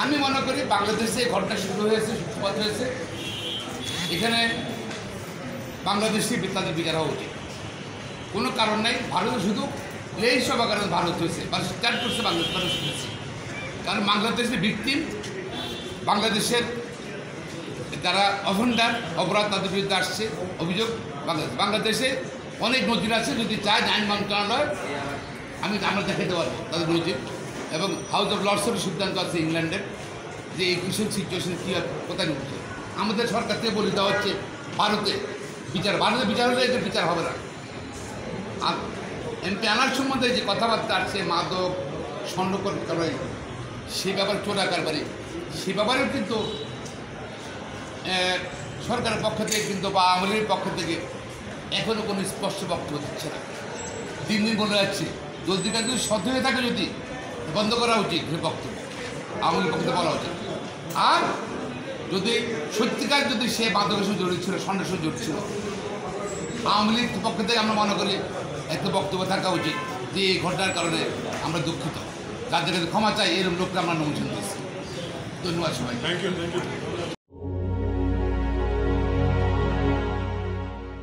আমি মনে করি বাংলাদেশে এই ঘটনা শুরু হয়েছে, সূত্রপাত হয়েছে, এখানে বাংলাদেশে তাদের বিচার হওয়া উচিত। কোনো কারণ নেই, ভারতে শুধু এই সব কারণ ভারত হয়েছে বা স্টার্ট করছে বাংলাদেশ মানুষ হয়েছে। কারণ বাংলাদেশের ভিকটিম, বাংলাদেশের যারা অফেন্ডার, অপরাধ তাদের বিরুদ্ধে আসছে অভিযোগ বাংলাদেশে অনেক নজির আছে। যদি চায় আইন মন্ত্রণালয় আমরা দেখাতে পারবো তাদের নজির, এবং হাউস অফ লর্ডসের সিদ্ধান্ত আছে ইংল্যান্ডের যে এই কিছু সিচুয়েশন কী কোথায় উঠছে। আমাদের সরকার থেকে বলে দেওয়া হচ্ছে ভারতে বিচার হলে এদের বিচার হবে না। আর এমপি আনার সম্বন্ধে যে কথাবার্তা আসছে মাদক স্বর্ণকর কারবারি, সে ব্যাপারে চোরা কারবারি, সে ব্যাপারেও কিন্তু সরকারের পক্ষ থেকে কিন্তু বা আওয়ামী লীগের পক্ষ থেকে এখনও কোনো স্পষ্ট বক্তব্য দিচ্ছে না। দিন দিন বলে যাচ্ছে জলদি কাজ যদি সৎ হয়ে থাকে যদি বন্ধ করা উচিত সে বক্তব্য, আওয়ামী লীগ পক্ষে বলা উচিত। আর যদি সত্যিকার যদি সে মাদকের সঙ্গে জড়িত ছিল, স্বর্ণের সঙ্গে জড়িত ছিল, আওয়ামী লীগ পক্ষ থেকে আমরা মনে করি একটা বক্তব্য থাকা উচিত যে এই ঘটনার কারণে আমরা দুঃখিত, যাদের কাছে ক্ষমা চাই এরকম লোককে আমরা নমস্কার দিচ্ছি। ধন্যবাদ সবাই। Thank you.